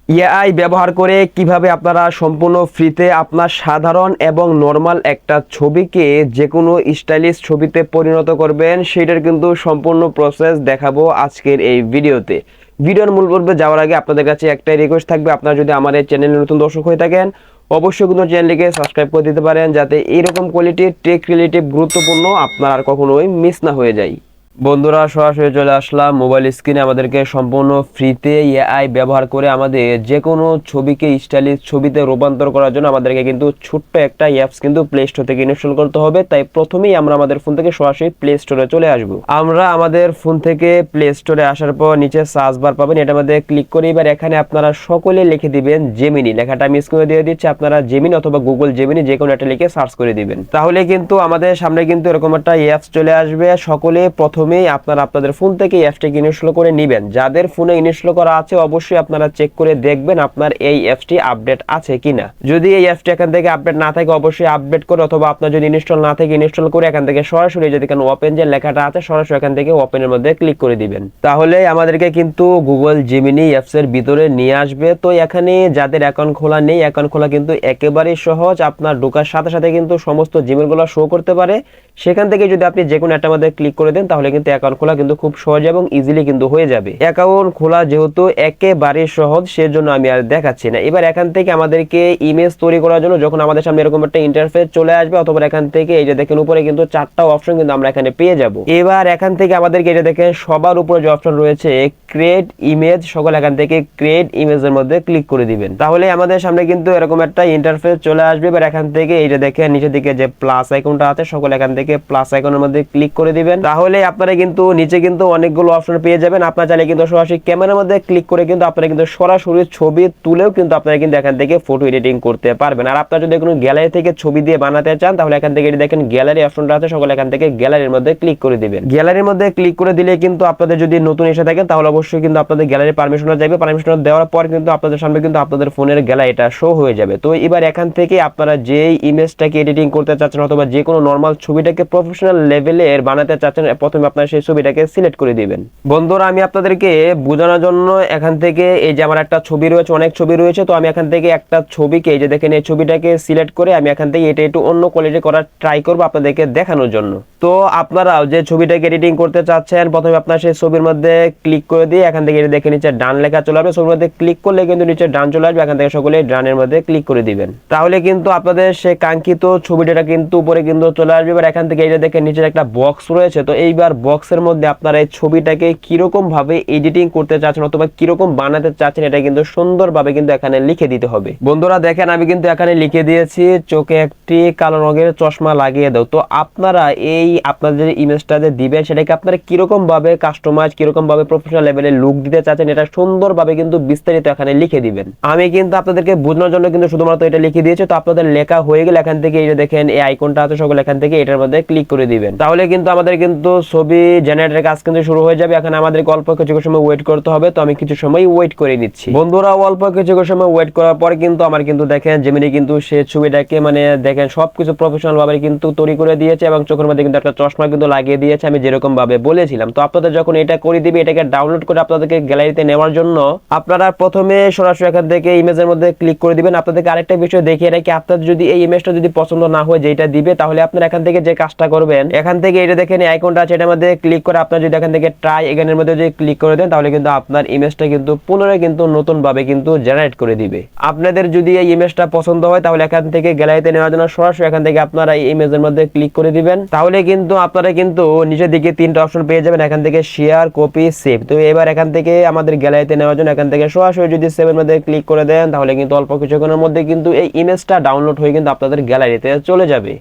AI ব্যবহার করে কিভাবে আপনারা সম্পূর্ণ ফ্রিতে আপনার সাধারণ এবং নর্মাল একটা ছবিকে যে কোনো স্টাইলিশ ছবিতে পরিণত করবেন সেটার কিন্তু সম্পূর্ণ প্রসেস দেখাবো আজকের এই ভিডিওতে। ভিডিওর মূল পর্বে যাওয়ার আগে আপনাদের কাছে একটাই রিকোয়েস্ট থাকবে, আপনারা যদি আমার এই চ্যানেলে নতুন দর্শক হয়ে থাকেন অবশ্যই কিন্তু চ্যানেলটিকে সাবস্ক্রাইব করে দিতে পারেন, যাতে এইরকম কোয়ালিটির টেক রিলেটিভ গুরুত্বপূর্ণ আপনার আর কখনোই মিস না হয়ে যায়। বন্ধুরা, সরাসরি চলে আসলাম মোবাইল স্ক্রিনে। আমাদেরকে সম্পূর্ণ ফ্রিতে এআই ব্যবহার করে আমাদের যে কোনো ছবিকে স্টাইলিশ ছবিতে রূপান্তর করার জন্য আমাদেরকে কিন্তু ছোট্ট একটা অ্যাপস কিন্তু প্লে স্টোর থেকে ইনস্টল করতে হবে। তাই প্রথমেই আমরা আমাদের ফোন থেকে সরাসরি প্লে স্টোরে চলে আসব। আমরা আমাদের ফোন থেকে প্লে স্টোরে আসার পর নিচে সার্চ বার পাবেন, এটার মধ্যে ক্লিক করে এবার এখানে আপনারা সকলে লিখে দিবেন জেমিনি। লেখাটা আমি স্ক্রিনে দিয়ে দিচ্ছি, আপনারা জেমিনি অথবা গুগল জেমিনি যে কোনো একটা লিখে সার্চ করে দিবেন। তাহলে কিন্তু আমাদের সামনে কিন্তু এরকম একটা অ্যাপস চলে আসবে। সকলে প্রথমেই আপনারা আপনাদের ফোন থেকে অ্যাপসটি ইনস্টল করে নেবেন। যাদের ফোনে ইনস্টল করা আছে অবশ্যই আপনারা চেক করে দেখবেন আপনার এই অ্যাপসটি আপডেট আছে কিনা। যদি এই অ্যাপসটি এখান থেকে আপডেট না থাকে অবশ্যই আপডেট করে, অথবা আপনার যদি ইনস্টল না থাকে ইনস্টল করে এখান থেকে সরাসরি যদি এখানে ওপেন যে লেখাটা আছে সরাসরি এখান থেকে ওপেনের মধ্যে ক্লিক করে দিবেন। তাহলে আমাদেরকে কিন্তু গুগল জেমিনি অ্যাপসের ভিতরে নিয়ে আসবে। তো এখানে যাদের অ্যাকাউন্ট খোলা নেই, অ্যাকাউন্ট খোলা কিন্তু একেবারেই সহজ। আপনার ঢোকার সাথে সাথে কিন্তু সমস্ত জিমেলগুলো শো করতে পারে। সেখান থেকে যদি আপনি যে কোনো একটা মধ্যে ক্লিক করে দেন তাহলে কিন্তু অ্যাকাউন্ট খোলা কিন্তু খুব সহজ এবং ইজিলি কিন্তু হয়ে যাবে। অ্যাকাউন্ট খোলা যেহেতু একেবারে সহজ সেজন্য আমি আর দেখাচ্ছি না। এবার এখান থেকে আমাদেরকে ইমেজ তৈরি করার জন্য যখন আমাদের সামনে এরকম একটা ইন্টারফেস চলে আসবে, অথবা এখান থেকে এই যে দেখেন উপরে কিন্তু চারটা অপশন কিন্তু আমরা এখানে পেয়ে যাব। এবার এখান থেকে আমাদেরকে এই যে দেখেন সবার উপরে যে অপশন রয়েছে ক্রিয়েট ইমেজ, সকল এখান থেকে ক্রিয়েট ইমেজের মধ্যে ক্লিক করে দিবেন। তাহলে আমাদের সামনে কিন্তু এরকম একটা ইন্টারফেস চলে আসবে। এবার এখান থেকে এই যে দেখেন নিচের দিকে যে প্লাস আইকনটা আছে সকল এখান থেকে প্লাস আইকনের মধ্যে ক্লিক করে দিবেন। তাহলে আপনারা কিন্তু নিচে কিন্তু অনেকগুলো অপশন পেয়ে যাবেন। আপনারা চাইলে কিন্তু সরাসরি ক্যামেরার মধ্যে ক্লিক করে কিন্তু আপনারা কিন্তু সরাসরি ছবি তুলেও কিন্তু আপনারা কিন্তু এখান থেকে ফটো এডিটিং করতে পারবেন। আর আপনারা যদি কোনো গ্যালারি থেকে ছবি দিয়ে বানাতে চান তাহলে এখান থেকে দেখেন গ্যালারি অপশনটা আছে, সকল এখান থেকে গ্যালারির মধ্যে ক্লিক করে দিবেন। গ্যালারির মধ্যে ক্লিক করে দিলে কিন্তু আপনাদের যদি নতুন এসে থাকেন তাহলে অবশ্যই কিন্তু আপনাদের গ্যালারির পারমিশনটা যাবে। পারমিশন দেওয়ার পর কিন্তু আপনাদের সামনে কিন্তু আপনাদের ফোনের গ্যালারিটা শো হয়ে যাবে। তো এবার এখান থেকে আপনারা যেই ইমেজটাকে এডিটিং করতে চাচ্ছেন অথবা যে কোনো নরমাল ছবিটাকে প্রফেশনাল লেভেলের বানাতে চাচ্ছেন প্রথমে আপনারা সেই ছবিটাকে সিলেক্ট করে দিবেন। বন্ধুরা, আমি আপনাদেরকে বোঝানোর জন্য এখান থেকে এই যে আমার একটা ছবি রয়েছে, অনেক ছবি রয়েছে, তো আমি এখান থেকে একটা ছবিকে এই যে দেখেন এই ছবিটাকে সিলেক্ট করে আমি এখান থেকে এটা একটু অন্য কোয়ালিটি করার ট্রাই করবো আপনাদেরকে দেখানোর জন্য। তো আপনারাও যে ছবিটাকে এডিটিং করতে চাচ্ছেন প্রথমে আপনার সেই ছবির মধ্যে ক্লিক করে দিয়ে এখান থেকে এটা দেখে নিচে ডান লেখা চলে আসবে। ছবির মধ্যে ক্লিক করলে কিন্তু নিচে ডান চলে আসবে, এখান থেকে সকলে ডানের মধ্যে ক্লিক করে দিবেন। তাহলে কিন্তু আপনাদের সেই কাঙ্ক্ষিত ছবিটা কিন্তু উপরে কিন্তু চলে আসবে। এবার এখান থেকে এটা দেখে নিচে একটা বক্স রয়েছে, তো এইবার বক্সের মধ্যে আপনারা এই ছবিটাকে কিরকম ভাবে এডিটিং করতে চাচ্ছেন অথবা কিরকম বানাতে চাচ্ছেন এটা কিন্তু সুন্দরভাবে কিন্তু এখানে লিখে দিতে হবে। বন্ধুরা দেখেন আমি কিন্তু এখানে লিখে দিয়েছি চোখে একটি কালো রঙের চশমা লাগিয়ে দাও। তো আপনারা এই আপনাদের ইমেজটা যে দিবেন সেটাকে আপনারা কিরকম ভাবে কাস্টমাইজ কিরকম ভাবে প্রফেশনাল লেভেলে লুক দিতে চাচ্ছেন এটা সুন্দরভাবে কিন্তু বিস্তারিত এখানে লিখে দিবেন। আমি কিন্তু আপনাদেরকে বোঝানোর জন্য কিন্তু শুধুমাত্র এটা লিখে দিয়েছি। তো আপনাদের লেখা হয়ে গেলে এখান থেকে এই যে দেখেন এই আইকনটা আছে সকল এখান থেকে এটার মধ্যে ক্লিক করে দিবেন। তাহলে কিন্তু আমাদের কিন্তু ছবি জেনারেটের কাজ কিন্তু শুরু হয়ে যাবে। এখানে আমাদেরকে অল্প কিছু সময় ওয়েট করতে হবে। তো আমি কিছু সময় ওয়েট করে নিচ্ছি। বন্ধুরা অল্প কিছু সময় ওয়েট করার পর কিন্তু আমার কিন্তু দেখেন জেমিনি কিন্তু সে ছবিটাকে মানে দেখেন সবকিছু প্রফেশনাল ভাবে কিন্তু তৈরি করে দিয়েছে এবং চোখের মধ্যে কিন্তু একটা চশমা কিন্তু লাগিয়ে দিয়েছে আমি যেরকম ভাবে বলেছিলাম। তো আপনাদের যখন এটা করে দিবে এটাকে ডাউনলোড করে আপনাদেরকে গ্যালারিতে নেওয়ার জন্য আপনারা প্রথমে সরাসরি এখান থেকে ইমেজের মধ্যে ক্লিক করে দিবেন। আপনাদেরকে আরেকটা বিষয় দেখিয়ে রাখি, আপনাদের যদি এই ইমেজটা যদি পছন্দ না হয় যেটা দিবে তাহলে আপনারা এখান থেকে যে কাজটা করবেন এখান থেকে এটা দেখেন এই আইকনটা আছে এটার মধ্যে ক্লিক করে আপনারা যদি এখান থেকে ট্রাই এগেনের মধ্যে যদি ক্লিক করে দেন তাহলে কিন্তু আপনার ইমেজটা কিন্তু পুনরায় কিন্তু নতুন ভাবে কিন্তু জেনারেট করে দিবে। আপনাদের যদি এই ইমেজটা পছন্দ হয় তাহলে এখান থেকে গ্যালারিতে নেওয়ার জন্য সরাসরি এখান থেকে আপনারা এই ইমেজের মধ্যে ক্লিক করে দিবেন। তাহলে কিন্তু আপনারা কিন্তু নিচের দিকে তিনটা অপশন পেয়ে যাবেন, এখান থেকে শেয়ার, কপি, সেভ। তো এবার এখান থেকে আমাদের গ্যালারিতে নেওয়ার জন্য এখান থেকে সরাসরি যদি সেভের মধ্যে ক্লিক করে দেন তাহলে কিন্তু অল্প কিছুক্ষণের মধ্যে কিন্তু এই ইমেজটা ডাউনলোড হয়ে কিন্তু আপনাদের গ্যালারিতে চলে যাবে।